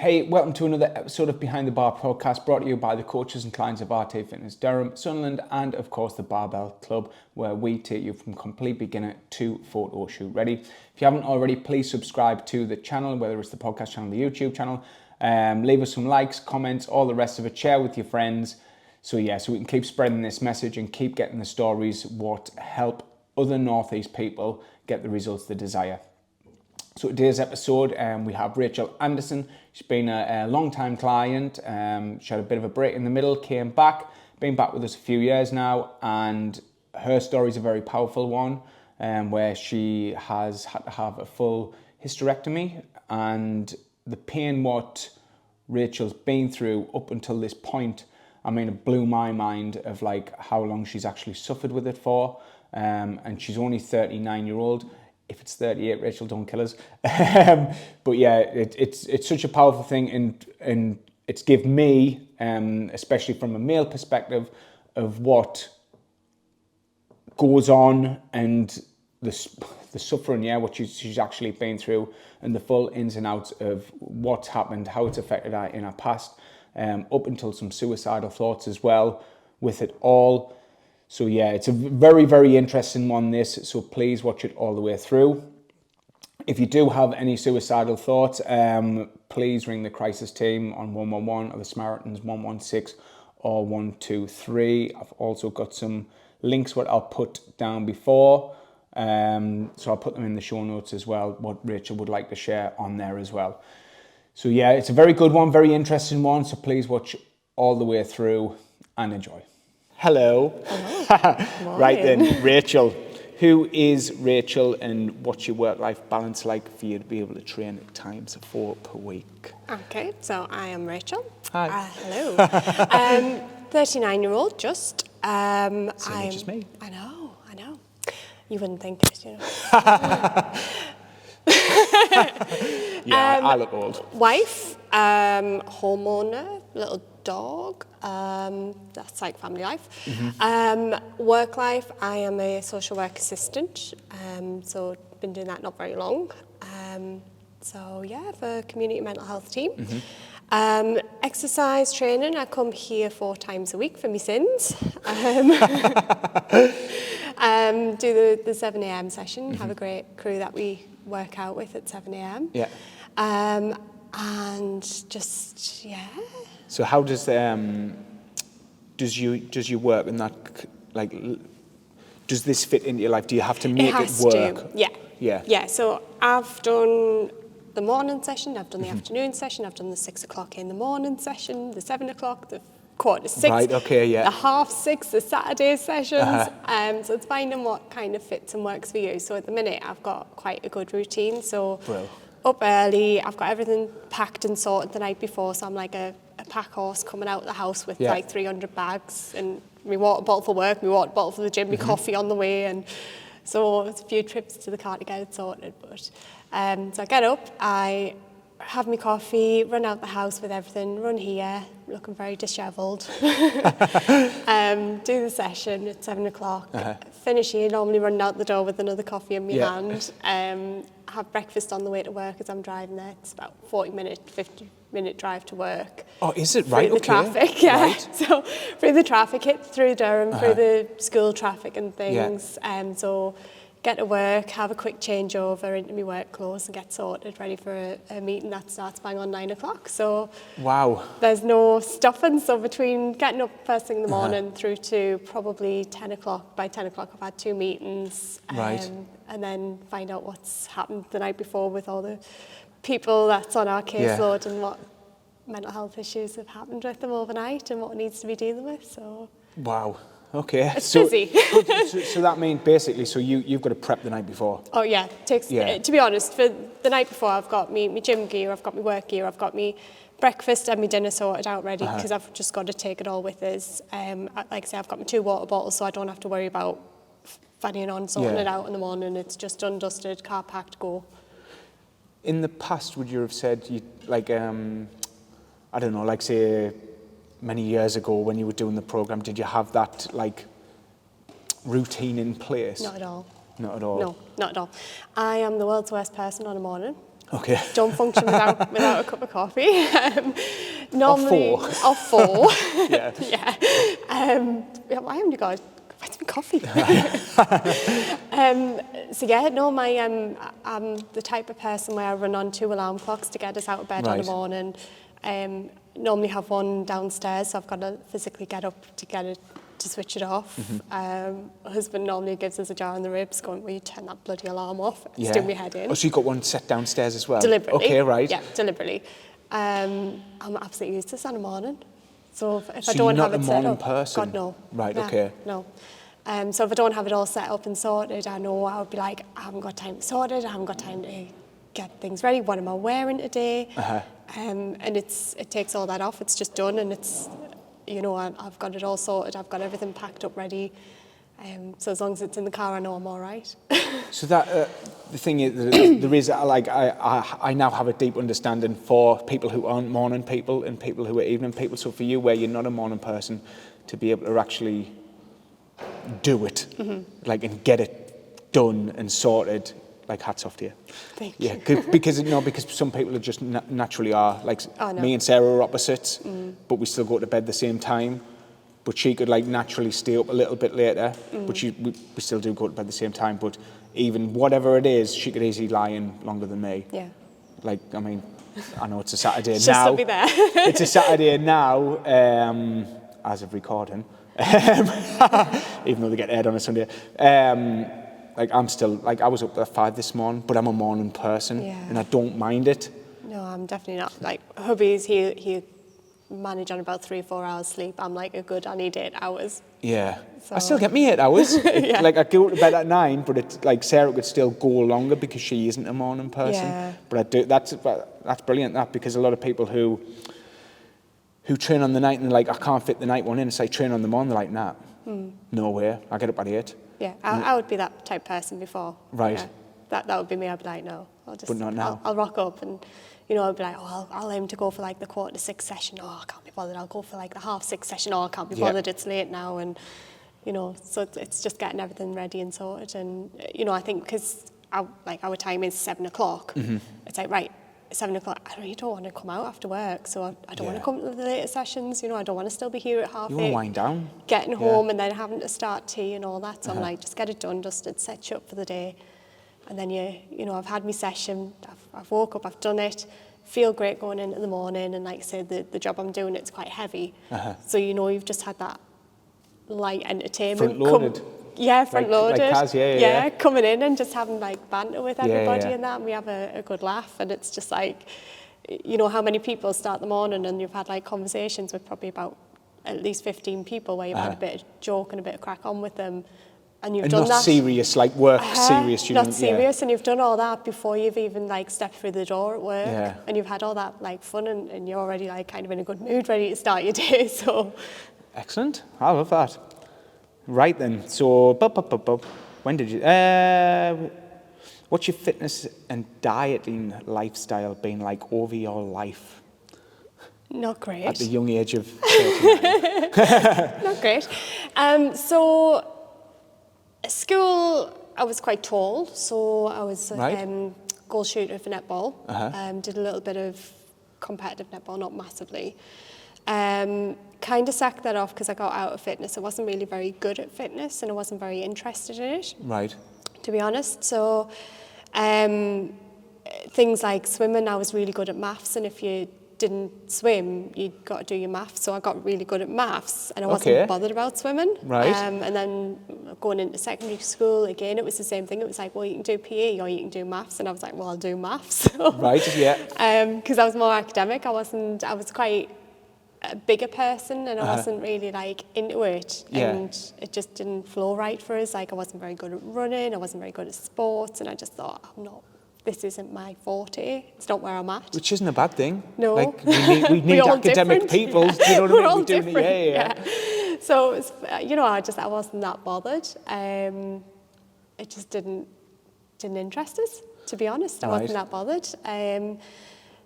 Hey, welcome to another episode of Behind the Bar podcast, brought to you by the coaches and clients of RT Fitness Durham, Sunderland, and of course the Barbell Club, where we take you from complete beginner to photo shoot ready. If you haven't already, please subscribe to the channel, whether it's the podcast channel, the YouTube channel. Leave us some likes, comments, all the rest of it. Share with your friends. So we can keep spreading this message and keep getting the stories what help other Northeast people get the results they desire. So today's episode, we have Rachel Anderson. She's been a long-time client. She had a bit of a break in the middle, came back, been back with us a few years now, and her story is a very powerful one, where she has had to have a full hysterectomy, and the pain what Rachel's been through up until this point, I mean, it blew my mind of like how long she's actually suffered with it for, and she's only 39-year-old. If it's 38, Rachel, don't kill us. But yeah, it's such a powerful thing, and it's given me, especially from a male perspective, of what goes on and the suffering, what she's actually been through, and the full ins and outs of what's happened, how it's affected her in her past, up until some suicidal thoughts as well with it all. So yeah, it's a very, very interesting one, this, so please watch it all the way through. If you do have any suicidal thoughts, please ring the crisis team on 111 or the Samaritans 116 or 123. I've also got some links what I'll put down before, so I'll put them in the show notes as well, what Rachel would like to share on there as well. So yeah, it's a very good one, very interesting one, so please watch all the way through and enjoy. Hello. Right then, Rachel. Who is Rachel, and what's your work-life balance like for you to be able to train at times of 4 per week? Okay, so I am Rachel. Hi. Hello. 39-year-old, just. Same age as me. I know. You wouldn't think it, you know. I look old. Wife, homeowner, little dog. That's like family life. Mm-hmm. Work life, I am a social work assistant. So been doing that not very long. So yeah, for community mental health team. Mm-hmm. Exercise training, I come here 4 times a week for my sins. Do the 7 a.m. session, mm-hmm. Have a great crew that we work out with at 7 a.m. Yeah. And just, yeah. So how does you work in that, like, does this fit into your life? Do you have to make it work? Yeah, so I've done the morning session, I've done the afternoon session, I've done the 6 o'clock in the morning session, the 7 o'clock, the 5:45, right, okay, yeah. the 6:30, the Saturday sessions. So it's finding what kind of fits and works for you. So at the minute, I've got quite a good routine. So up early, I've got everything packed and sorted the night before. So I'm like a pack horse coming out of the house with like 300 bags and my water bottle for work, my water bottle for the gym, my coffee on the way. And so it's a few trips to the car to get it sorted. But so I get up, I have my coffee, run out the house with everything, run here, looking very dishevelled. Do the session at 7 o'clock, finish here, normally running out the door with another coffee in my hand. Have breakfast on the way to work as I'm driving there. It's about 50-minute drive to work. Oh, is it? Right, through the traffic, yeah. Right. So through the traffic, hit through Durham, through the school traffic and things. So get to work, have a quick changeover into my work clothes and get sorted, ready for a meeting that starts bang on 9 o'clock. So wow, there's no stuffing. So between getting up first thing in the morning through to probably 10 o'clock, by 10 o'clock I've had 2 meetings. And then find out what's happened the night before with all the people that's on our caseload and what mental health issues have happened with them overnight and what needs to be dealing with. So wow. Okay. It's busy. so that means basically, so you've got to prep the night before? Oh yeah, to be honest, for the night before I've got my gym gear, I've got my work gear, I've got my breakfast and my dinner sorted out ready because I've just got to take it all with us. Like I say, I've got my 2 water bottles so I don't have to worry about fannying on, sorting it out in the morning. It's just done, dusted, car packed, go. In the past, would you have said, I don't know, like say many years ago when you were doing the program, did you have that like routine in place? Not at all. Not at all? No, not at all. I am the world's worst person on a morning. Okay. Don't function without a cup of coffee. Normally, Or 4. Yeah. Yeah. I haven't got vitamin coffee. So yeah, no, I'm the type of person where I run on 2 alarm clocks to get us out of bed in the morning. Normally have one downstairs, so I've got to physically get up to get it to switch it off. My husband normally gives us a jar on the ribs going, will you turn that bloody alarm off? It's doing my head in. Oh, so you've got one set downstairs as well? Deliberately. Okay, right. Yeah, deliberately. I'm absolutely useless in the morning. So if So I don't you're have not it a set morning up, person? God no. Right, Yeah, okay. No. So if I don't have it all set up and sorted, I know I would be like, I haven't got time to sort it, I haven't got time to get things ready, what am I wearing today? And it takes all that off, it's just done, and it's, you know, I've got it all sorted, I've got everything packed up ready. So as long as it's in the car, I know I'm all right. So that the thing is, there is like I now have a deep understanding for people who aren't morning people and people who are evening people. So for you, where you're not a morning person, to be able to actually do it, like, and get it done and sorted, like, hats off to you. Thank you. Yeah, because some people are just naturally are like me and Sarah are opposites, but we still go to bed the same time. But she could like naturally stay up a little bit later, but we still do go to bed at the same time. But even whatever it is, she could easily lie in longer than me. Yeah. Like, I mean, I know it's a Saturday Just now. to be there. It's a Saturday now, as of recording, even though they get aired on a Sunday. Like, I'm still, like, I was up at 5 this morning, but I'm a morning person, and I don't mind it. No, I'm definitely not. Like, hubby's, he manage on about 3 or 4 hours sleep. I'm like, I need 8 hours. Yeah. So. I still get me 8 hours. Yeah. Like, I go to bed at 9, but it's like Sarah could still go longer because she isn't a morning person. Yeah. But I do. That's brilliant. That, because a lot of people who train on the night and they're like, I can't fit the night one in. It's like, train on the morning. They're like, nah, no way. I get up at 8. Yeah, I would be that type of person before. Right. Yeah. That would be me. I'd be like, no, But not now. I'll rock up and, you know, I'd be like, oh, I'll aim to go for like the 5:45 session. Oh, I can't be bothered. I'll go for like the 6:30 session. Oh, I can't be bothered. It's late now. And, you know, so it's just getting everything ready and sorted. And, you know, I think because our time is 7 o'clock, it's like, right, 7 o'clock, I really don't want to come out after work. So I don't want to come to the later sessions. You know, I don't want to still be here at 8:30. You want to wind down. Getting home and then having to start tea and all that. So I'm like, just get it done, dusted, set you up for the day. And then you know, I've had my session, I've woke up, I've done it, feel great going into the morning, and like I said, the job I'm doing, it's quite heavy. So you know, you've just had that light entertainment. Front-loaded. Front-loaded. Like Kaz, yeah. Coming in and just having like banter with everybody and that, and we have a good laugh, and it's just like, you know, how many people start the morning and you've had like conversations with probably about at least 15 people where you've had a bit of joke and a bit of crack on with them. And you've done not that. Serious, like work serious. Not serious, and you've done all that before you've even like stepped through the door at work. Yeah. And you've had all that like fun, and you're already like kind of in a good mood, ready to start your day. So. Excellent. I love that. Right then. So, when did you? What's your fitness and dieting lifestyle been like over your life? Not great. At the young age of 39. Not great. So. At school, I was quite tall, so I was goal shooter for netball. Did a little bit of competitive netball, not massively. Kind of sacked that off because I got out of fitness. I wasn't really very good at fitness, and I wasn't very interested in it. Right. To be honest, so things like swimming, I was really good at maths, and if you didn't swim, you got to do your maths. So I got really good at maths, and I wasn't bothered about swimming. Right. And then going into secondary school, again, it was the same thing. It was like, well, you can do PE or you can do maths, and I was like, well, I'll do maths. Right. Yeah. Because I was more academic. I was quite a bigger person, and I wasn't really like into it, and it just didn't flow right for us. Like, I wasn't very good at running, I wasn't very good at sports, and I just thought, this isn't my forte. It's not where I'm at. Which isn't a bad thing. No. Like, we need academic people. Do you know what We're I mean? all We're doing different. it. Yeah. So, it was, you know, I wasn't that bothered. It just didn't interest us, to be honest. I wasn't that bothered.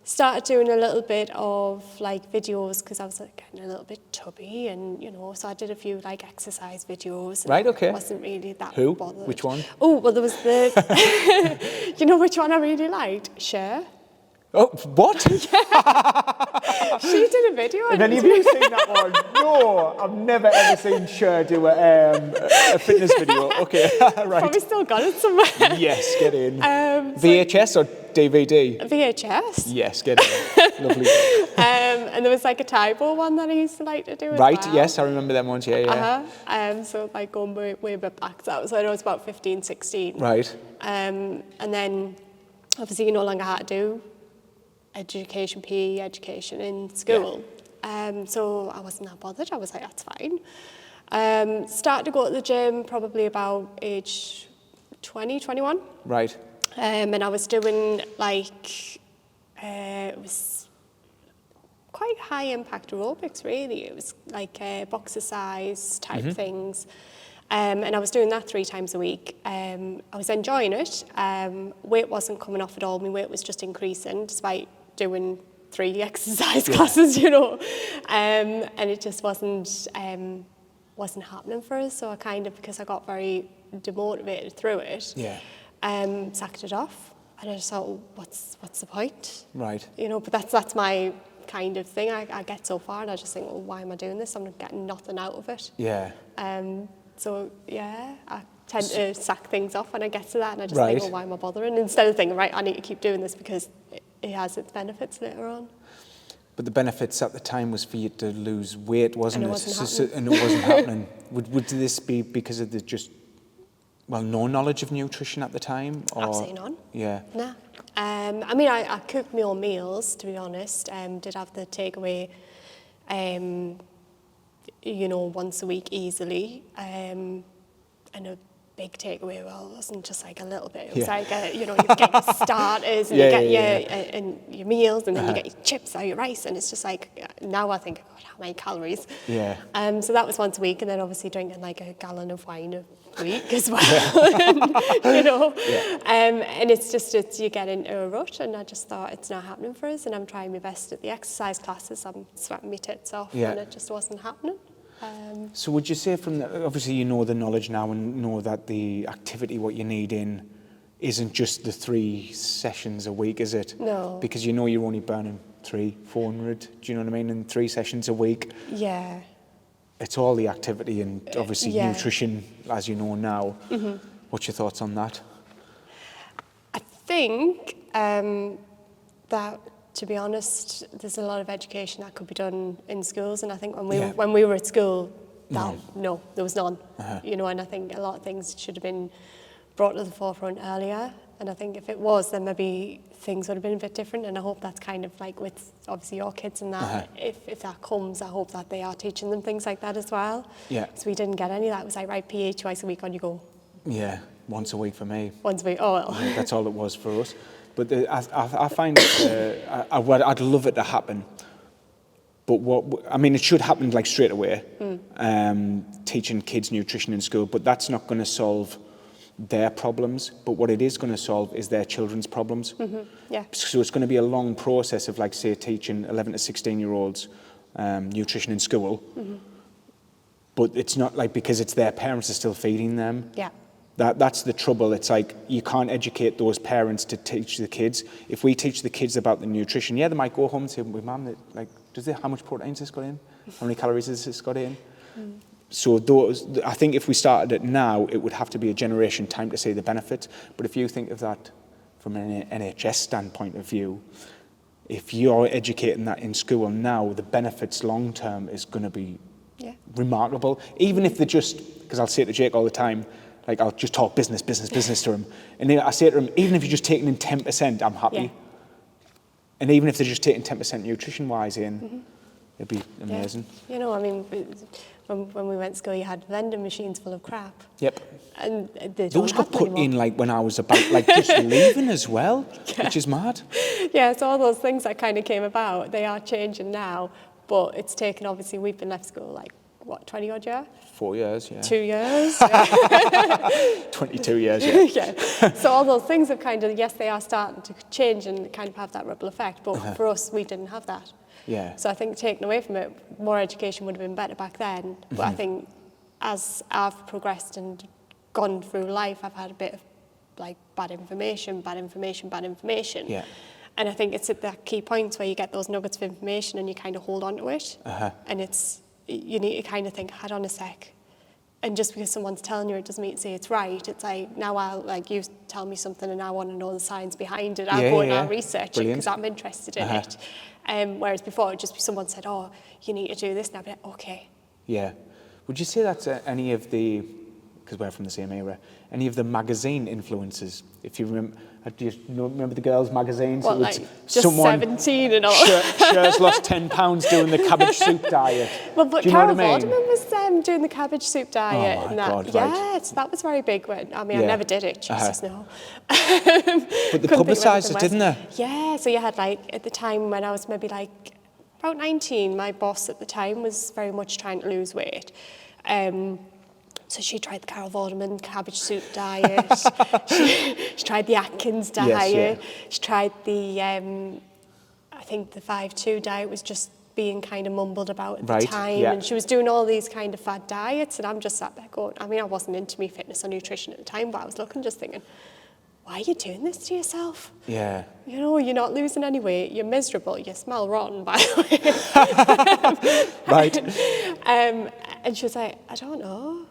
started doing a little bit of like videos because I was like getting a little bit tubby, and so I did a few like exercise videos. And Right, okay. I wasn't really that Who? bothered. Which one? Oh, well, there was the, you know which one I really liked? Cher. Oh, what? She did a video. Have any of you seen that one? No, I've never ever seen Cher do a fitness video. Okay, right. Probably still got it somewhere. Yes, get in. VHS or DVD? VHS. Yes, get in. Lovely. And there was like a Tybo one that I used to like to do as Right, well. yes, I remember them ones, yeah. So like going way back, so I know it's about 15, 16. Right. And then obviously you no longer had to do education, PE education in school. Yeah. So I wasn't that bothered. I was like, that's fine. Started to go to the gym probably about age 20, 21. Right. And I was doing like, it was quite high impact aerobics really. It was like boxercise type things. And I was doing that 3 times a week. I was enjoying it. Weight wasn't coming off at all. My weight was just increasing despite doing 3 exercise classes, and it just wasn't happening for us. So I kind of, because I got very demotivated through it, sacked it off, and I just thought, well, what's the point? Right. But that's my kind of thing. I get so far, and I just think, well, why am I doing this? I'm not getting nothing out of it. Yeah. So yeah, I tend to sack things off when I get to that, and I just Right. think, well, why am I bothering? Instead of thinking, right, I need to keep doing this because it has its benefits later on. But the benefits at the time was for you to lose weight, wasn't And it? it wasn't happening. And it wasn't happening. Would this be because of the no knowledge of nutrition at the time? Or? Absolutely none. Yeah. Nah. I mean, I cooked my own meals, to be honest. Did have the takeaway, once a week easily. And a big takeaway, well, it wasn't just like a little bit. It was like, you get your starters and you get your meals, and then you get your chips or your rice, and it's just like, now I think, God, how many calories? Yeah. So that was once a week, and then obviously drinking like a gallon of wine a week as well. And it's you get into a rut, and I just thought it's not happening for us, and I'm trying my best at the exercise classes. I'm sweating my tits off, and it just wasn't happening. So would you say obviously you know the knowledge now and know that the activity what you need in isn't just the 3 sessions a week, is it? No. Because you're only burning 400, do you know what I mean, in 3 sessions a week. Yeah. It's all the activity and obviously nutrition, as you know now. Mm-hmm. What's your thoughts on that? I think that, to be honest, there's a lot of education that could be done in schools, and I think when we were at school, no, there was none. And I think a lot of things should have been brought to the forefront earlier. And I think if it was, then maybe things would have been a bit different. And I hope that's kind of like with obviously your kids and that. If that comes, I hope that they are teaching them things like that as well. Yeah. Because we didn't get any of that. It was like, right, PE twice a week, on you go. Yeah, once a week for me. Once a week. Oh well. Yeah, that's all it was for us. But I find I'd love it to happen. But it should happen like straight away. Teaching kids nutrition in school, but that's not going to solve their problems. But what it is going to solve is their children's problems. Yeah. So it's going to be a long process of, like, say, teaching 11 to 16-year-olds nutrition in school. But it's not like because it's their parents are still feeding them. Yeah. That's the trouble. It's like you can't educate those parents to teach the kids. If we teach the kids about the nutrition, they might go home and say, well, Mum, like, how much protein has this got in? How many calories has this got in? So I think if we started it now, it would have to be a generation time to see the benefits. But if you think of that from an NHS standpoint of view, if you're educating that in school now, the benefits long term is going to be remarkable. Even if they're just, because I'll say it to Jake all the time, like, I'll just talk business to him. And then I say to him, even if you're just taking in 10%, I'm happy. Yeah. And even if they're just taking 10% nutrition-wise in, it'd be amazing. Yeah. When we went to school, you had vending machines full of crap. Yep. And those got put in, like, when I was about, like, just leaving as well, which is mad. Yeah, so all those things that kind of came about, they are changing now. But it's taken, obviously, we've been left school, like, what, 20 odd year? 4 years, yeah. 2 years. 22 years, yeah. Yeah. So all those things have kind of, yes, they are starting to change and kind of have that ripple effect, but for us, we didn't have that. Yeah. So I think taken away from it, more education would have been better back then. But I think as I've progressed and gone through life, I've had a bit of like bad information. Yeah. And I think it's at that key point where you get those nuggets of information and you kind of hold on to it. And you need to kind of think, hold on a sec. And just because someone's telling you it doesn't mean to say it's right. It's like, now I'll, like, you tell me something and I want to know the science behind it. I'll go and I'll research it because I'm interested in it. Whereas before, it'd just be someone said, oh, you need to do this. And I'd be like, okay. Yeah. Would you say that's any of the, because we're from the same era, any of the magazine influences? If you remember, do you remember the girls' magazines? Well, like, just 17 and all. Cher's lost 10 pounds doing the cabbage soup diet. Well, but do you know Carol what I mean? Vorderman was doing the cabbage soup diet. Oh my and that. God, right. Yes, that was very big. I never did it. Jesus, no. But they publicised it, didn't they? Yeah, so you had, like, at the time when I was maybe, like, about 19, my boss at the time was very much trying to lose weight. So she tried the Carol Vorderman cabbage soup diet. she tried the Atkins diet. Yes, yeah. She tried the, I think the 5-2 diet was just being kind of mumbled about at the time. Yeah. And she was doing all these kind of fad diets. And I'm just sat there going, I mean, I wasn't into me fitness or nutrition at the time, but I was looking, just thinking, why are you doing this to yourself? Yeah. You know, you're not losing any weight. You're miserable. You smell rotten, by the way. Right. And she was like, I don't know.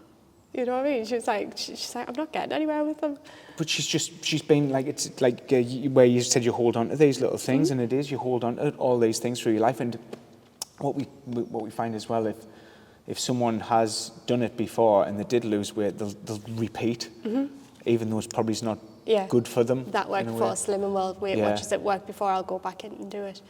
You know what I mean? She's like, I'm not getting anywhere with them. But she's been like, it's like where you said you hold on to these little things, and it is, you hold on to all these things through your life. And what we find as well, if someone has done it before and they did lose weight, they'll repeat, even though it's probably not good for them. That worked before, Slim and World Weight Watchers, it worked before, I'll go back in and do it.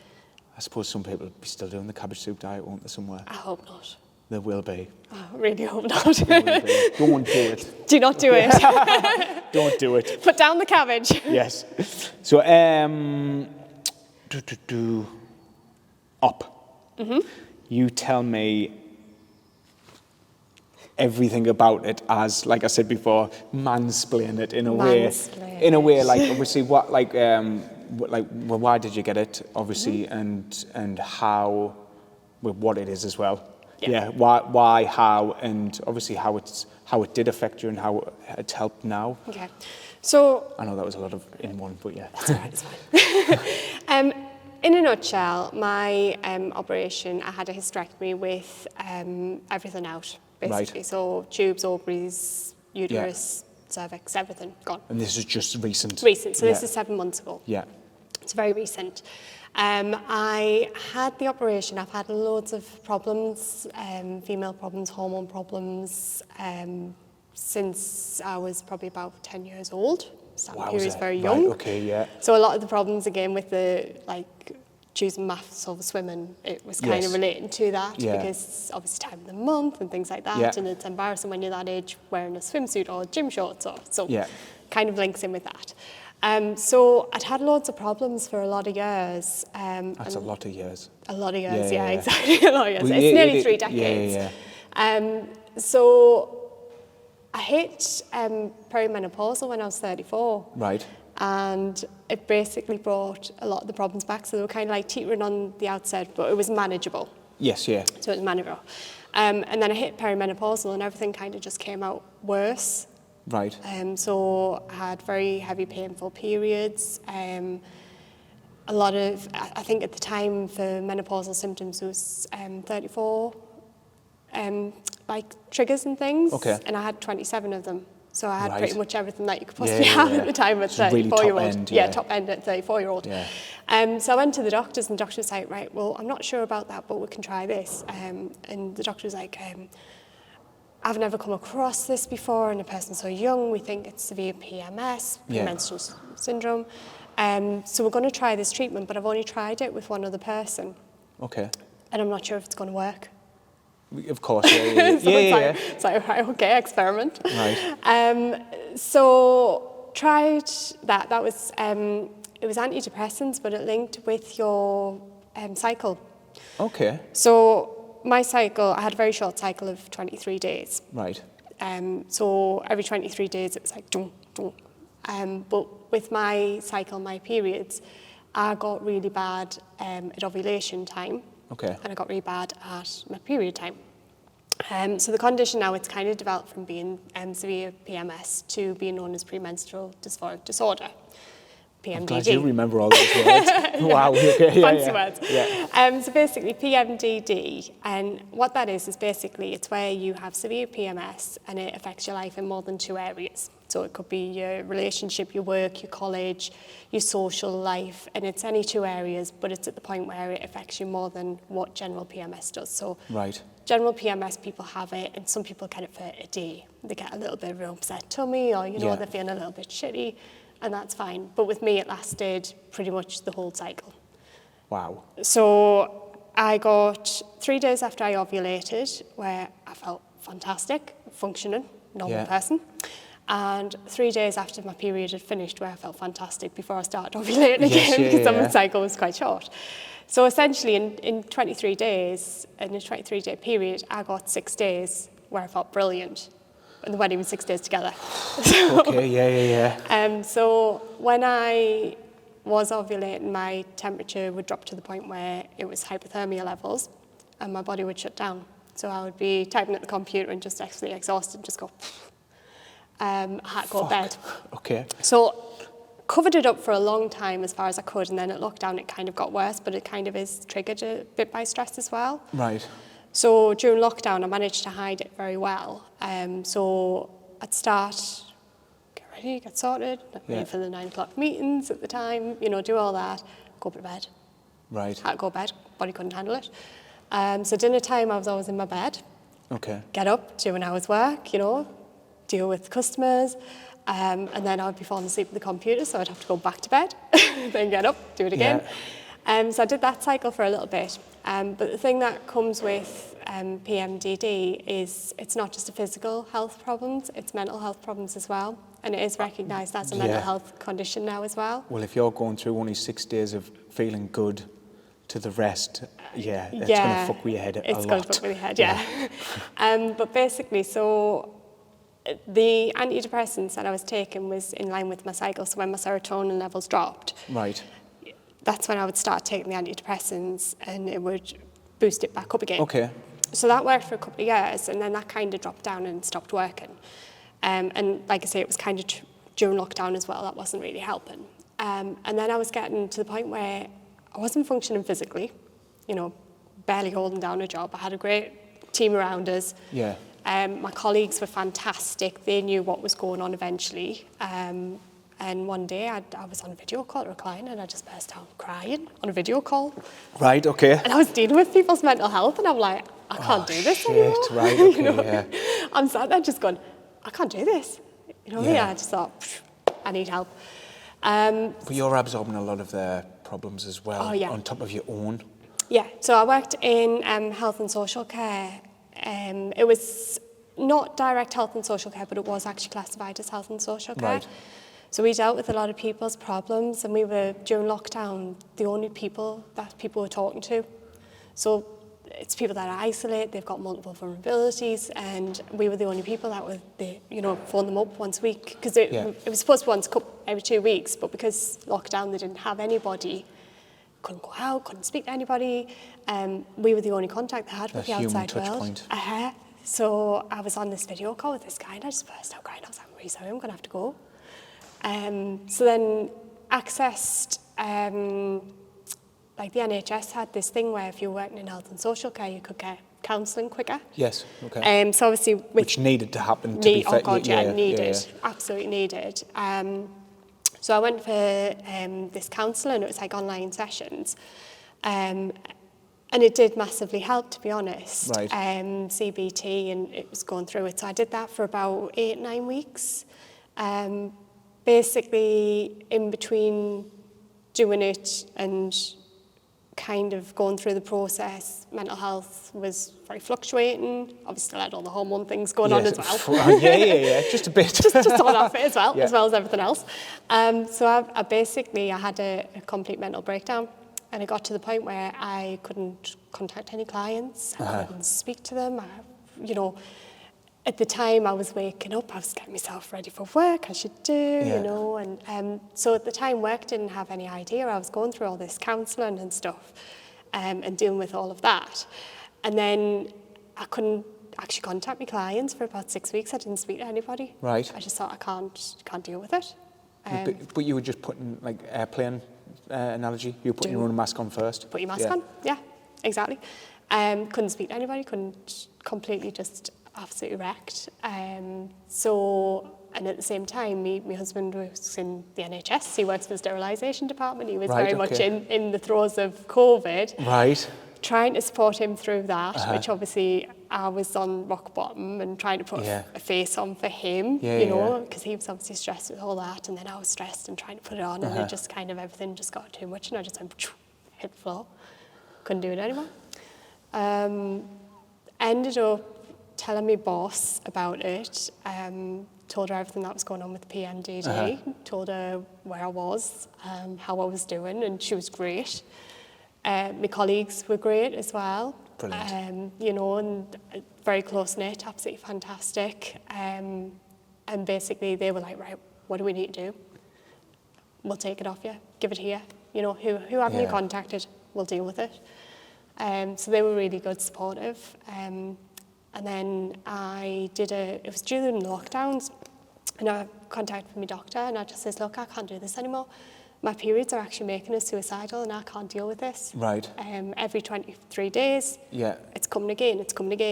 I suppose some people will be still doing the cabbage soup diet, won't they, somewhere? I hope not. There will be. I really hope not. Don't do it. Do not do it. Don't do it. Put down the cabbage. Yes. So, up. You tell me everything about it as, like I said before, mansplain it in a way. In a way, like obviously, what, well, why did you get it? Obviously, and how, well, what it is as well. Yeah. Why, how, and obviously how it did affect you and how it's helped now. Okay. So I know that was a lot of in one, but yeah. That's all right, it's fine. In a nutshell, my operation, I had a hysterectomy with everything out, basically. Right. So tubes, ovaries, uterus, cervix, everything gone. And this is just recent? Recent. So this is 7 months ago. Yeah. It's very recent. I had the operation. I've had loads of problems, female problems, hormone problems, since I was probably about 10 years old. Starting period is very young. Right, okay, yeah. So a lot of the problems, again, with the, like, choosing maths over swimming, it was kind of relating to that because obviously time of the month and things like that, and it's embarrassing when you're that age wearing a swimsuit or gym shorts, kind of links in with that. So I'd had loads of problems for a lot of years. That's a lot of years. A lot of years, yeah, exactly. A lot of years. Well, it's nearly 3 decades. So I hit perimenopausal when I was 34. Right. And it basically brought a lot of the problems back. So they were kind of like teetering on the outset, but it was manageable. Yes, yeah. So it was manageable. And then I hit perimenopausal and everything kind of just came out worse. Right. So I had very heavy, painful periods. A lot of, I think at the time for menopausal symptoms was 34 like triggers and things. Okay. And I had 27 of them. So I had pretty much everything that you could possibly have at the time at 34-year-old. Really top end at 34-year-old. Yeah. So I went to the doctors and the doctor was like, right, well, I'm not sure about that, but we can try this. And the doctor was like, I've never come across this before in a person so young. We think it's severe PMS, premenstrual syndrome. So we're going to try this treatment, but I've only tried it with one other person. Okay. And I'm not sure if it's going to work. Of course, yeah. It's like, right, okay, experiment. Right. So tried that. That was, it was antidepressants, but it linked with your cycle. Okay. So my cycle, I had a very short cycle of 23 days. Right. So every 23 days it was like, dun, dun. But with my cycle, my periods, I got really bad at ovulation time. Okay. And I got really bad at my period time. So the condition now, it's kind of developed from being severe PMS to being known as premenstrual dysphoric disorder, PMDD. I'm glad you remember all those words. Wow. Okay. Fancy words. Yeah. So basically PMDD, and what that is basically it's where you have severe PMS and it affects your life in more than 2 areas. So it could be your relationship, your work, your college, your social life, and it's any 2 areas, but it's at the point where it affects you more than what general PMS does. So Right. general PMS, people have it, and some people get it for a day. They get a little bit of an upset tummy, or, you know, they're feeling a little bit shitty, and that's fine. But with me, it lasted pretty much the whole cycle. Wow. So I got 3 days after I ovulated, where I felt fantastic, functioning, normal person. And 3 days after my period had finished, where I felt fantastic before I started ovulating again, because my cycle was quite short. So essentially, in 23 days, in a 23-day period, I got 6 days where I felt brilliant. And the wedding was 6 days together. So when I was ovulating, my temperature would drop to the point where it was hypothermia levels, and my body would shut down. So I would be typing at the computer and just actually exhausted, just go... I had to go to bed. Okay. So covered it up for a long time as far as I could, and then at lockdown it kind of got worse, but it kind of is triggered a bit by stress as well. Right. So during lockdown I managed to hide it very well. So I'd start, get ready, get sorted, get ready for the 9 o'clock meetings at the time, you know, do all that, go to bed. Right. Had to go to bed, body couldn't handle it. So dinner time I was always in my bed. Okay. Get up, do an hour's work, you know, deal with customers, and then I would be falling asleep at the computer, so I'd have to go back to bed, then get up, do it again. So I did that cycle for a little bit. But the thing that comes with PMDD is it's not just a physical health problems, it's mental health problems as well. And it is recognised as a mental health condition now as well. Well, if you're going through only 6 days of feeling good to the rest, it's going to fuck with your head a lot. It's going to fuck with your head, But basically, so the antidepressants that I was taking was in line with my cycle. So when my serotonin levels dropped, that's when I would start taking the antidepressants, and it would boost it back up again. Okay. So that worked for a couple of years, and then that kind of dropped down and stopped working. And like I say, it was kind of during lockdown as well. That wasn't really helping. And then I was getting to the point where I wasn't functioning physically, you know, barely holding down a job. I had a great team around us. Yeah. My colleagues were fantastic. They knew what was going on eventually. And one day I was on a video call to a client, and I just burst out crying on a video call. Right, okay. And I was dealing with people's mental health, and I'm like, I can't do this anymore. Right, okay, you know? I'm sat there just going, I can't do this. You know, I just thought, I need help. But you're absorbing a lot of their problems as well, on top of your own. Yeah, so I worked in health and social care. It was not direct health and social care, but it was actually classified as health and social care. Right. So we dealt with a lot of people's problems, and we were, during lockdown, the only people that people were talking to. So it's people that are isolated, they've got multiple vulnerabilities, and we were the only people that would, phone them up once a week, because it was supposed to be every 2 weeks, but because lockdown, they didn't have anybody, couldn't go out, couldn't speak to anybody. We were the only contact they had with the outside world. Point. So I was on this video call with this guy, and I just burst out crying. I was like, I'm really sorry, I'm going to have to go. So then accessed, like the NHS had this thing where if you were working in health and social care, you could get counselling quicker. Yes, okay. So obviously... Which needed to happen, to be fair. Oh God, needed. Absolutely needed. So I went for this counselling, it was like online sessions. And it did massively help, to be honest. Right. CBT, and it was going through it. So I did that for about 8-9 weeks. Basically, in between doing it and kind of going through the process, mental health was very fluctuating. Obviously, still had all the hormone things going on as well. Just a bit. just all that bit as well as everything else. So I basically had a complete mental breakdown. And it got to the point where I couldn't contact any clients, I couldn't speak to them. You know, at the time I was waking up, I was getting myself ready for work, I should do, you know. And so at the time, work didn't have any idea. I was going through all this counselling and stuff and dealing with all of that. And then I couldn't actually contact my clients for about 6 weeks. I didn't speak to anybody. Right. I just thought, I can't deal with it. But you were just putting, like, airplane analogy, you were putting your own mask on first? Put your mask on, yeah, exactly. Couldn't speak to anybody, couldn't, completely just absolutely wrecked. And at the same time, my husband was in the NHS, he works for the sterilisation department, he was very much in the throes of COVID. Right. Trying to support him through that, which obviously I was on rock bottom and trying to put a face on for him, you know, because he was obviously stressed with all that, and then I was stressed and trying to put it on, and it just kind of, everything just got too much, and I just went, hit the floor, couldn't do it anymore. Ended up telling my boss about it, told her everything that was going on with PMDD, told her where I was, how I was doing, and she was great. My colleagues were great as well. Brilliant. You know, and very close-knit, absolutely fantastic. And basically they were like, right, what do we need to do? We'll take it off you, give it here. You know, who haven't you contacted? We'll deal with it. So they were really good, supportive. And then it was during the lockdowns, and I contacted my doctor, and I just says, look, I can't do this anymore. My periods are actually making us suicidal, and I can't deal with this. Right. Every 23 days, it's coming again,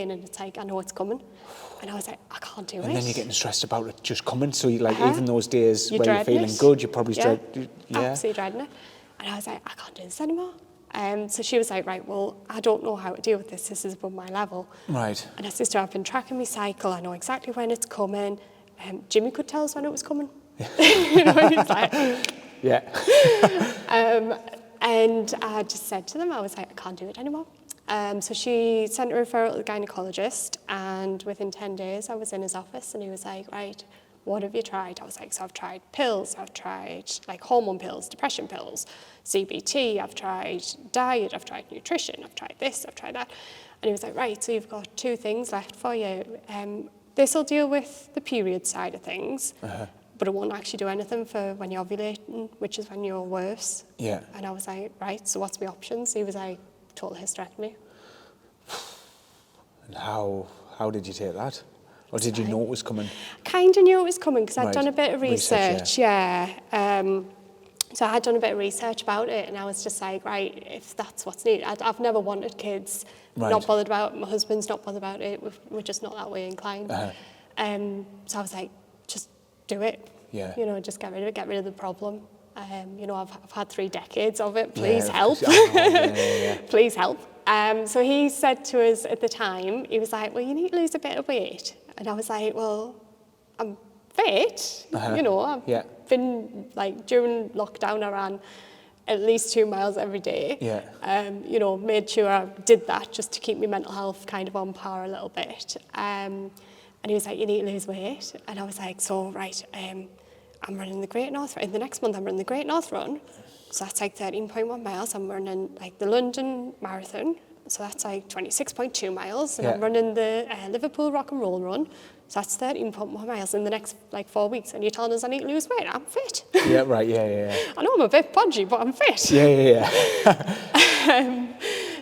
and it's like, I know it's coming. And I was like, I can't do it. And then you're getting stressed about it just coming, so you like, even those days where you're feeling good, you're probably absolutely dreading it. And I was like, I can't do this anymore. So she was like, right, well, I don't know how to deal with this. This is above my level. Right. And I said to her, I've been tracking my cycle. I know exactly when it's coming. Jimmy could tell us when it was coming. You know, he's like... And I just said to them, I was like, I can't do it anymore. So she sent a referral to the gynecologist, and within 10 days I was in his office, and he was like, right, what have you tried? I was like, so I've tried pills, I've tried like hormone pills, depression pills, CBT, I've tried diet, I've tried nutrition, I've tried this, I've tried that. And he was like, right, so you've got 2 things left for you. This will deal with the period side of things, but it won't actually do anything for when you're ovulating, which is when you're worse. Yeah. And I was like, right, so what's my options? He was like, total hysterectomy. And how did you take that? Or did you know it was coming? Kind of knew it was coming because I'd done a bit of research. So I had done a bit of research about it, and I was just like, right, if that's what's needed. I've never wanted kids, not bothered about it. My husband's not bothered about it. We're just not that way inclined. So I was like, just do it. Yeah. You know, just get rid of it, get rid of the problem. You know, I've had 3 decades of it. Please help. Please help. So he said to us at the time, he was like, well, you need to lose a bit of weight. And I was like, well, I'm fit. You know, I've been, like, during lockdown, I ran at least 2 miles every day. Yeah. You know, made sure I did that just to keep my mental health kind of on par a little bit. And he was like, you need to lose weight. And I was like, so, right, I'm running the Great North Run. In the next month, I'm running the Great North Run. So that's like 13.1 miles. I'm running like the London Marathon. So that's like 26.2 miles. And I'm running the Liverpool Rock and Roll Run. So that's 13.1 miles in the next like 4 weeks. And you're telling us I need to lose weight? I'm fit. Yeah, right, I know I'm a bit podgy, but I'm fit.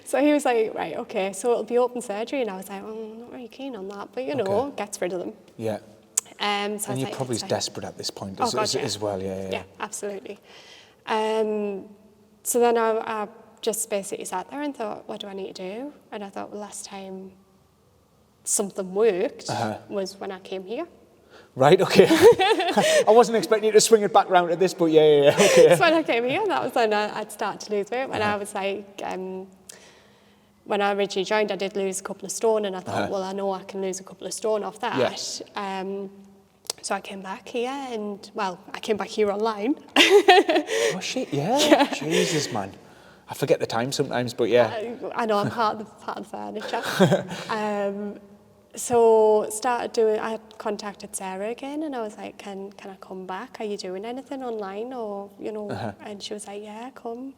So he was like, right, okay, so it'll be open surgery. And I was like, well, I'm not really keen on that. But, you know, gets rid of them. Yeah. So and you're like, probably desperate at this point as well. Yeah, absolutely. So then I just basically sat there and thought, what do I need to do? And I thought, well, last time something worked was when I came here. Right, okay. I wasn't expecting you to swing it back round to this, but okay. So when I came here, that was when I'd start to lose weight. When I was like, when I originally joined, I did lose a couple of stone, and I thought, well, I know I can lose a couple of stone off that. Yeah. So I came back here, and, well, I came back here online. Oh, shit, yeah. Jesus, man. I forget the time sometimes, but yeah. I know, I'm part of the furniture. So I contacted Sarah again, and I was like, can I come back? Are you doing anything online? Or, you know, and she was like, yeah, come.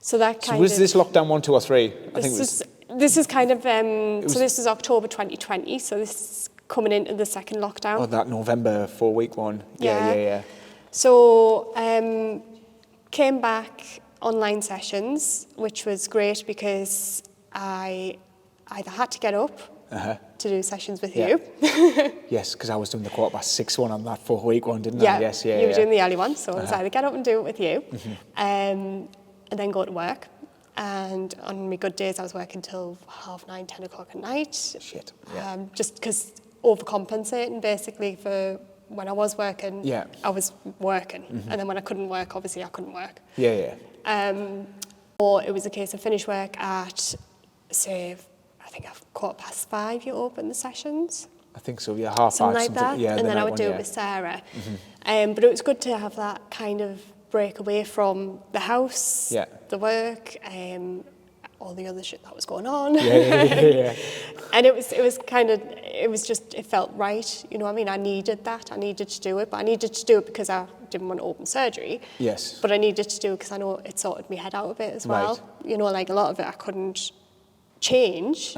So that kind was this lockdown 1, 2 or 3? This is kind of, so this is October 2020, so this is coming into the second lockdown. Oh, that November 4-week one. Yeah. So, came back online sessions, which was great because I either had to get up to do sessions with you. Yes, because I was doing the 6:15 one on that 4-week one, didn't I? Yes, you were doing the early one, so I was either get up and do it with you, and then go to work. And on my good days, I was working till 9:30, 10 o'clock at night. Shit. Yeah. Just because overcompensating basically for when I was working, I was working. And then when I couldn't work, obviously I couldn't work. Or it was a case of finish work at, say, I think 5:15 you open the sessions. I think so, 5:30. Something like that. Yeah, and then I would do it with Sarah. But it was good to have that kind of break away from the house, the work, all the other shit that was going on. And it felt right, you know what I mean? I needed that, I needed to do it, but I needed to do it because I didn't want open surgery. Yes. But I needed to do it because I know it sorted my head out a bit as well. You know, like a lot of it I couldn't change,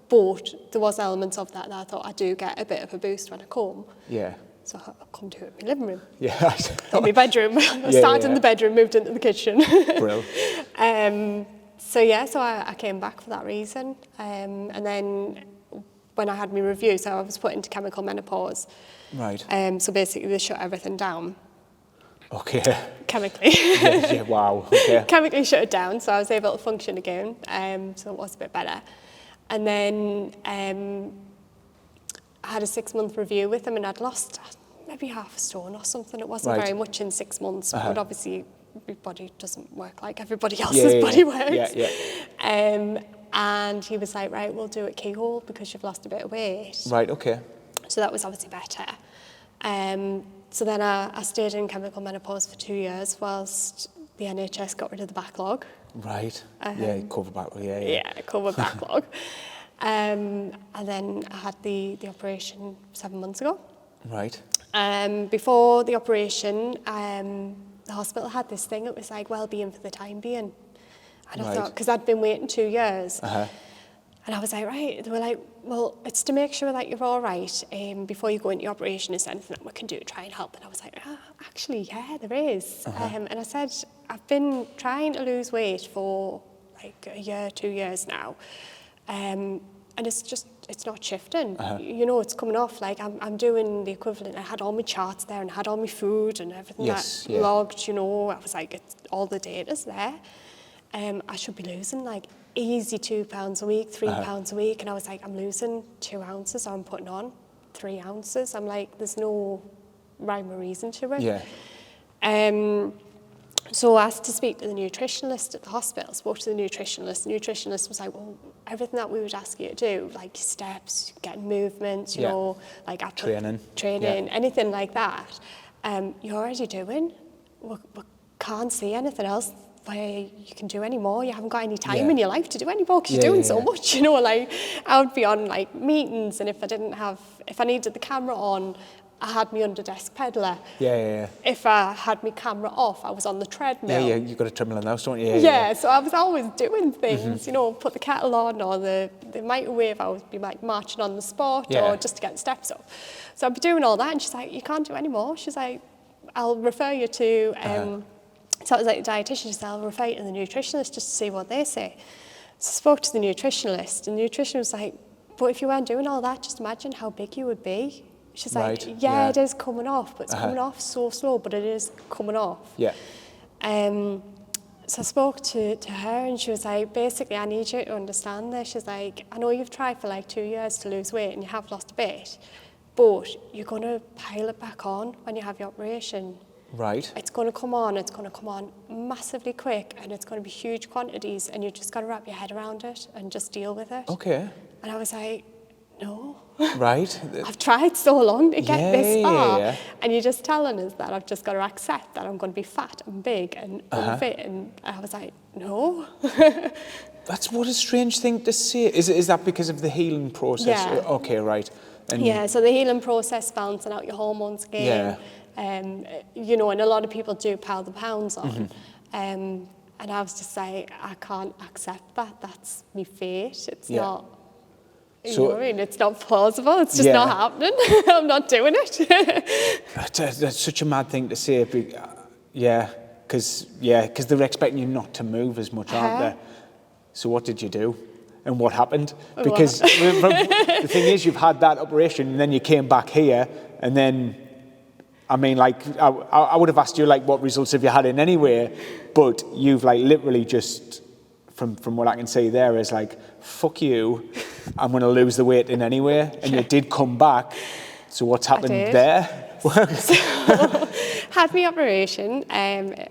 but there was elements of that I thought I do get a bit of a boost when I come. So I come to it in my living room. In my bedroom. I started in the bedroom, moved into the kitchen. Brill. So I came back for that reason. And then when I had my review, so I was put into chemical menopause. Right. So basically they shut everything down. Okay. Chemically. Wow. Okay. Chemically shut it down, so I was able to function again. So it was a bit better. And then I had a 6-month review with them and I'd lost maybe half a stone or something. It wasn't very much in 6 months, but obviously my body doesn't work like everybody else's body works. And he was like, right, we'll do it keyhole because you've lost a bit of weight. Right, okay. So that was obviously better. So then I stayed in chemical menopause for 2 years whilst the NHS got rid of the backlog. Right. Cover backlog. Cover backlog. And then I had the operation 7 months ago. Right. Before the operation, the hospital had this thing, it was like well-being for the time being. And I thought, because I'd been waiting 2 years. And I was like, right, they were like, well, it's to make sure that you're all right before you go into your operation. Is there anything that we can do to try and help? And I was like, actually, yeah, there is. And I said, I've been trying to lose weight for like a year, 2 years now. And it's not shifting. You know, it's coming off. Like I'm doing the equivalent. I had all my charts there and I had all my food and everything logged, you know. I was like, all the data's there. I should be losing like easy 2 pounds a week, 3 pounds a week. And I was like, I'm losing 2 ounces, so I'm putting on 3 ounces. I'm like, there's no rhyme or reason to it. So I asked to speak to the nutritionist at the hospital, spoke to the nutritionist. The nutritionist was like, well, everything that we would ask you to do, like steps, getting movements, you know, like training, anything like that, you're already doing. We can't see anything else where you can do any more. You haven't got any time in your life to do any more because you're doing so much, you know, like I would be on like meetings and if I needed the camera on, I had my under-desk peddler. If I had my camera off, I was on the treadmill. You've got a treadmill in the house, don't you? So I was always doing things, you know, put the kettle on or the microwave, I would be like marching on the spot or just to get the steps up. So I'd be doing all that and she's like, you can't do any more. She's like, I'll refer you to, so it was like the dietitian, she said, I'll refer you to the nutritionist just to see what they say. So I spoke to the nutritionist and the nutritionist was like, but if you weren't doing all that, just imagine how big you would be. She's like, it is coming off, but it's coming off so slow, but it is coming off. So I spoke to her and she was like, basically, I need you to understand this. She's like, I know you've tried for like 2 years to lose weight and you have lost a bit, but you're going to pile it back on when you have your operation. Right. It's going to come on massively quick and it's going to be huge quantities and you just got to wrap your head around it and just deal with it. Okay. And I was like, no. Right. I've tried so long to get this far. And you're just telling us that I've just got to accept that I'm going to be fat and big and unfit. And I was like, no. That's what a strange thing to say. Is that because of the healing process? Okay, right. And so the healing process, balancing out your hormones again. You know, and a lot of people do pile the pounds on. And And I was just like, I can't accept that. That's my fate. It's not, you know what I mean? It's not plausible. It's just not happening. I'm not doing it. That's such a mad thing to say. Because they're expecting you not to move as much, aren't they? So what did you do? And what happened? Because the thing is, you've had that operation and then you came back here and then, I mean, like, I would have asked you, like, what results have you had in anyway, but you've, like, literally just, from what I can see there, is like, fuck you, I'm going to lose the weight in anyway, and you did come back, so what's happened there? So, had my operation, and,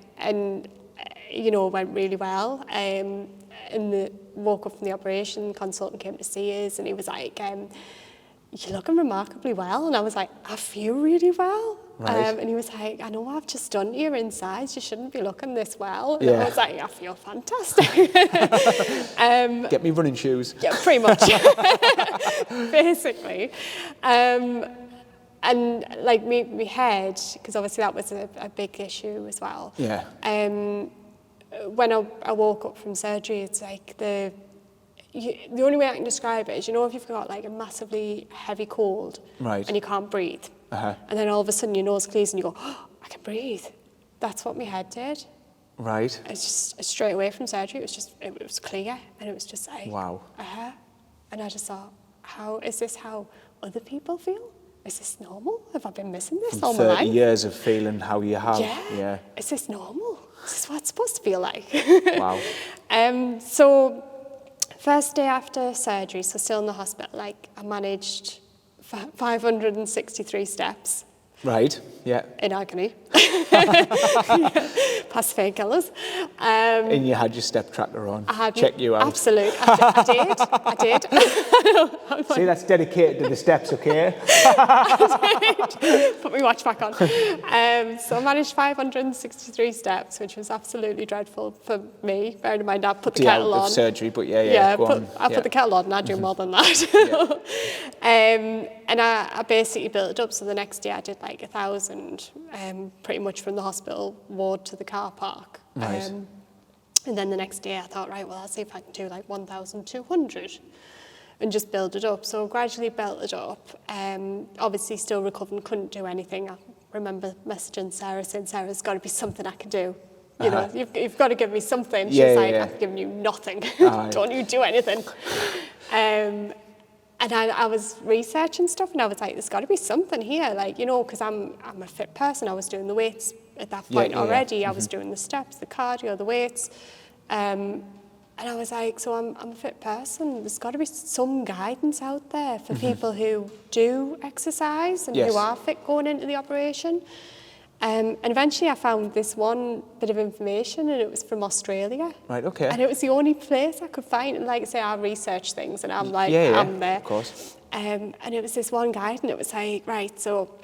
you know, went really well, and woke up from the operation, consultant came to see us, and he was like, you're looking remarkably well, and I was like, I feel really well. Right. And he was like, I know what I've just done to your insides, you shouldn't be looking this well. And I was like, I feel fantastic. Get me running shoes. Yeah, pretty much. Basically. And like my head, because obviously that was a big issue as well. Yeah. When I woke up from surgery, it's like the only way I can describe it is, you know, if you've got like a massively heavy cold and you can't breathe, and then all of a sudden your nose clears and you go, oh, I can breathe. That's what my head did. Right. It's just straight away from surgery. It was clear, and it was just like, wow. And I just thought, is this how other people feel? Is this normal? Have I been missing this all my life? 30 years of feeling how you have. Yeah. Is this normal? Is this what it's supposed to feel like? Wow. So first day after surgery, so still in the hospital, like I managed 563 steps. Right, yeah. In agony. Past painkillers. And you had your step tracker on. I had. Check you out. Absolutely. I did. See, that's dedicated to the steps, okay? I did. Put my watch back on. So I managed 563 steps, which was absolutely dreadful for me. Bearing in mind, I put the kettle on. Surgery, but I put the kettle on and I do more than that. And I basically built it up. So the next day I did like 1,000, pretty much from the hospital ward to the car park. Right. And then the next day I thought, right, well, I'll see if I can do like 1,200 and just build it up. So gradually built it up. Obviously still recovering, couldn't do anything. I remember messaging Sarah saying, Sarah's got to be something I can do. You know, you've got to give me something. She's like, I've given you nothing. Don't you do anything. And I was researching stuff and I was like, there's got to be something here. Like, you know, because I'm a fit person. I was doing the weights at that point already. I was doing the steps, the cardio, the weights. And I was like, so I'm a fit person. There's got to be some guidance out there for people who do exercise and who are fit going into the operation. And eventually I found this one bit of information and it was from Australia. Right, okay. And it was the only place I could find. And like I say, I research things and I'm like, I'm there. Of course. And it was this one guide and it was like, right, so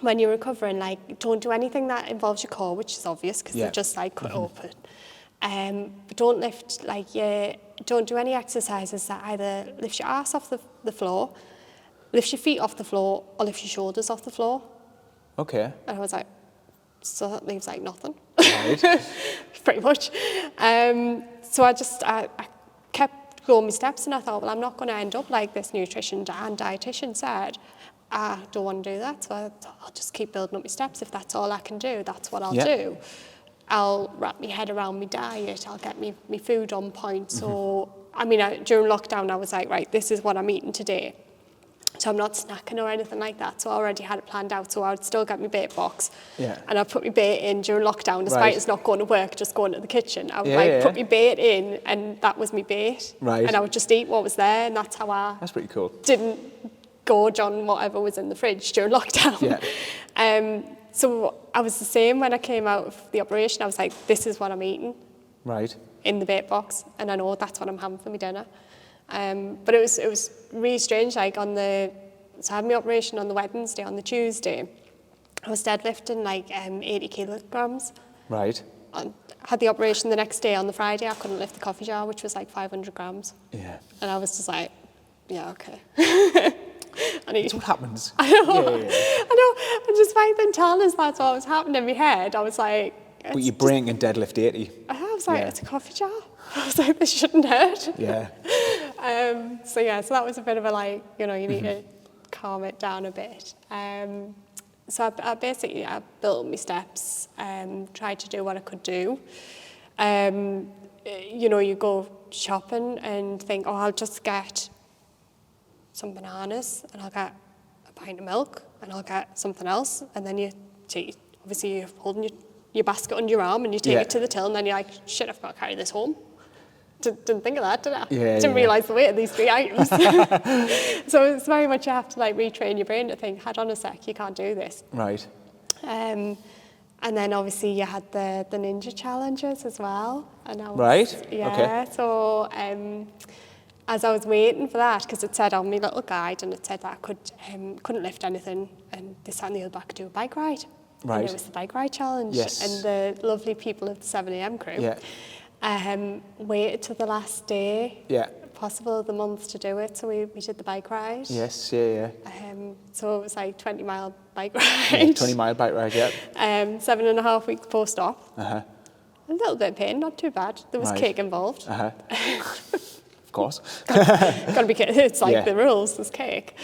when you're recovering, like, don't do anything that involves your core, which is obvious because they're just like cut open. But don't lift, like, don't do any exercises that either lift your ass off the floor, lift your feet off the floor, or lift your shoulders off the floor. Okay. And I was like, so that leaves like nothing. Right. Pretty much. So I kept going my steps and I thought, well, I'm not going to end up like this nutrition and dietitian said. I don't want to do that, so I thought, I'll just keep building up my steps. If that's all I can do, that's what I'll do. I'll wrap my head around my diet. I'll get me food on point. So, I mean, during lockdown, I was like, right, this is what I'm eating today. So I'm not snacking or anything like that. So I already had it planned out. So I would still get my bait box. And I'd put my bait in during lockdown, despite it's not going to work, just going to the kitchen. I would put my bait in and that was my bait. And I would just eat what was there and that's how That's pretty cool. Didn't gorge on whatever was in the fridge during lockdown. So I was the same when I came out of the operation. I was like, this is what I'm eating. Right. In the bait box. And I know that's what I'm having for my dinner. But it was really strange, like so I had my operation on the Wednesday, on the Tuesday, I was deadlifting like 80 kilograms. Right. I had the operation the next day on the Friday, I couldn't lift the coffee jar, which was like 500 grams. Yeah. And I was just like, yeah, okay. That's what happens. I know. I know. And despite them telling us that's what was happening in my head, I was like... But your brain can deadlift 80. I was like, it's a coffee jar. I was like, this shouldn't hurt. Yeah. So that was a bit of a like, you need to calm it down a bit. So I basically built my steps, tried to do what I could do. You go shopping and think, I'll just get some bananas and I'll get a pint of milk and I'll get something else. And then obviously you're holding your basket under your arm and you take it to the till and then you're like, shit, I've got to carry this home. Didn't think of that, did I? Didn't realise the weight of these 3 items. So it's very much you have to like retrain your brain to think, hold on a sec, you can't do this. Right. And then obviously you had the ninja challenges as well. And Okay. So as I was waiting for that, because it said on my little guide and it said that I couldn't lift anything and this, that and the other, but I could do a bike ride. Right. And it was the bike ride challenge. Yes. And the lovely people of the 7am crew. Yeah. Waited till the last day, possible of the month to do it, so we did the bike ride. Yes, yeah. So it was like 20-mile bike ride. Yeah, 20-mile bike ride, yeah. 7.5 weeks post-op. Uh-huh. A little bit of pain, not too bad. There was cake involved. Uh-huh. Of course. Gotta be cake. It's like the rules, there's cake.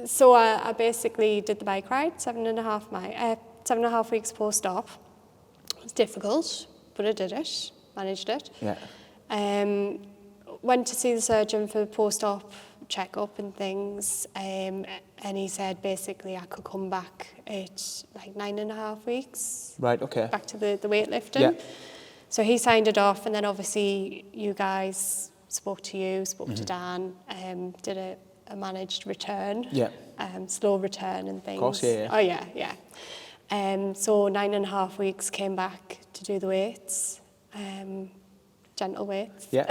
So I basically did the bike ride, 7.5 weeks post-op. It was difficult, but I did it, managed it. Yeah. Went to see the surgeon for post-op check-up and things, and he said basically I could come back at like 9.5 weeks. Right, okay. Back to the weightlifting. Yeah. So he signed it off, and then obviously you guys spoke to Dan, did a managed return. Yeah. Slow return and things. Of course, yeah. Oh yeah. So 9.5 weeks, came back to do the weights, gentle weights. Yeah.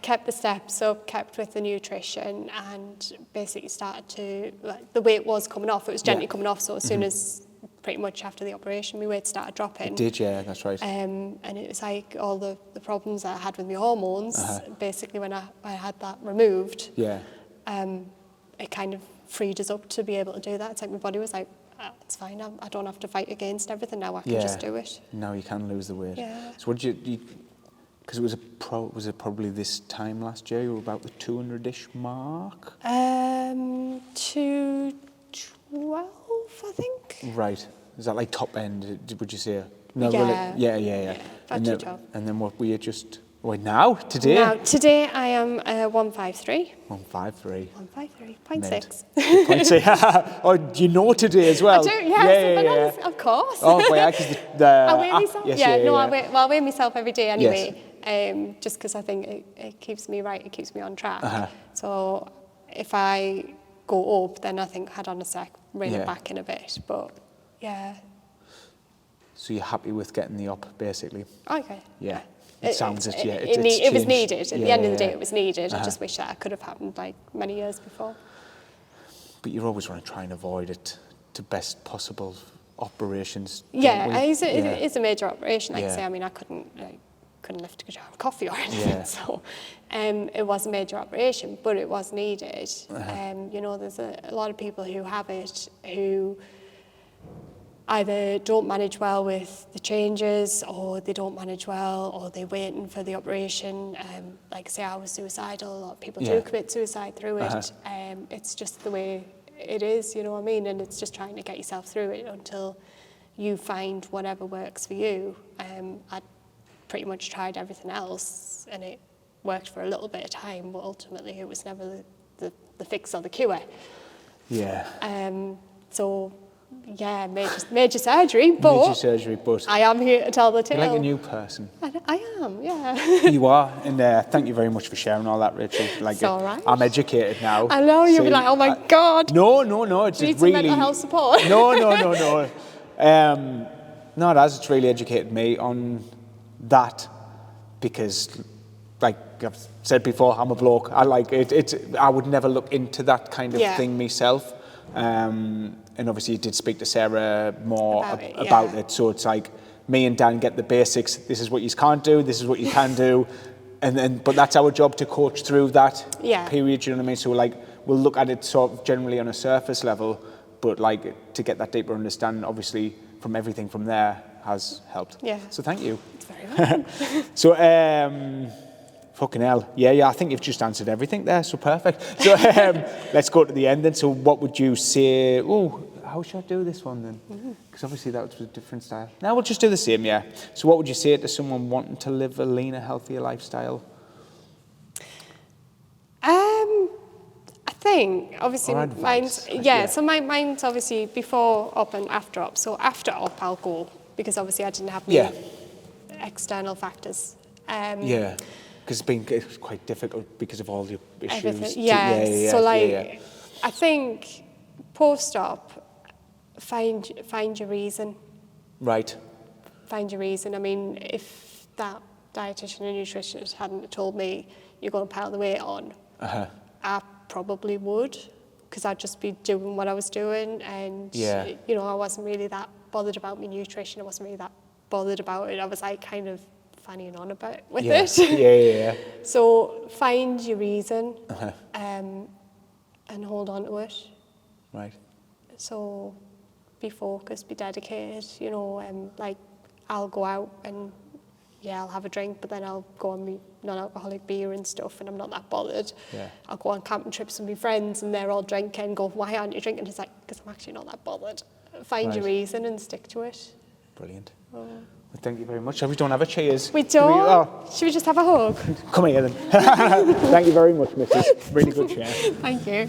Kept the steps up, kept with the nutrition, and basically started to, like, the weight was coming off. It was gently coming off, so as soon as, pretty much after the operation, my weight started dropping. It did, yeah, that's right. And it was like all the problems that I had with my hormones, basically when I had that removed, it kind of freed us up to be able to do that. It's like my body was like, it's fine, I don't have to fight against everything now, I can just do it. Now you can lose the weight. Yeah. So what did you because it was was it probably this time last year you were about the 200-ish mark? 212, I think. Right. Is that like top end, would you say? No, Yeah. Really? Yeah. About 212. And then what were you just, now, today? Now, today I am 153. 153. 153.6. 0.6. Oh, you know today as well? I do, yeah. Of course. Oh, well, yeah, because I weigh myself. Yes, I weigh myself every day anyway, just because I think it keeps me right, it keeps me on track. So if I go up, then I think, hold on a sec, rein it back in a bit. But yeah. So you're happy with getting the up, basically? Okay. Yeah. It sounds it, yeah. It was needed. At the end of the day, it was needed. I just wish that could have happened like many years before. But you're always want to try and avoid it to best possible operations. Yeah, it's a major operation. Like I say, I mean, I couldn't lift a jar of coffee or anything. Yeah. So it was a major operation, but it was needed. There's a lot of people who have it who either don't manage well with the changes, or they don't manage well, or they're waiting for the operation. Like I say, I was suicidal. A lot of people do commit suicide through it. It's just the way it is, you know what I mean? And it's just trying to get yourself through it until you find whatever works for you. I pretty much tried everything else, and it worked for a little bit of time, but ultimately it was never the fix or the cure. Yeah. So, yeah, major surgery, but I am here to tell the tale. You're like a new person. I am, yeah. You are, and thank you very much for sharing all that, Rachel. Like, it's all right. I'm educated now. I know, you'll be like, oh my God. No, it's need really... some mental health support. No. No, it has. It's really educated me on that, because, like I've said before, I'm a bloke. I like it. I would never look into that kind of thing myself. And obviously you did speak to Sarah more about it. So it's like, me and Dan get the basics. This is what you can't do. This is what you can do. But that's our job, to coach through that period. You know what I mean? So like, we'll look at it sort of generally on a surface level, but like to get that deeper understanding, obviously from everything from there, has helped. Yeah. So thank you. It's very welcome. So, fucking hell. Yeah, I think you've just answered everything there, so perfect. So let's go to the end then. So what would you say, how should I do this one then? Because obviously that was a different style. No, we'll just do the same, yeah. So what would you say to someone wanting to live a leaner, healthier lifestyle? I think, obviously, Or advice, mine's, yeah. so mine's obviously before op and after op. So after op, I'll go, because obviously I didn't have any external factors. Yeah, because it's quite difficult because of all the issues. Everything. Yeah. So I think post-op, find your reason. Right. Find your reason. I mean, if that dietitian and nutritionist hadn't told me you're going to pile the weight on, I probably would, because I'd just be doing what I was doing, and you know, I wasn't really that bothered about my nutrition. I wasn't really that bothered about it. I was like kind of fanning on about it with it. Yeah. So find your reason, and hold on to it. Right. So be focused, be dedicated. You know, like I'll go out and I'll have a drink, but then I'll go on my non-alcoholic beer and stuff, and I'm not that bothered. Yeah. I'll go on camping trips with my friends, and they're all drinking, and go, why aren't you drinking? It's like, because I'm actually not that bothered. Find your reason and stick to it. Brilliant. Well, thank you very much. We don't have a cheers. We don't? Should we just have a hug? Come here then. Thank you very much, Mrs. Really good share. Thank you.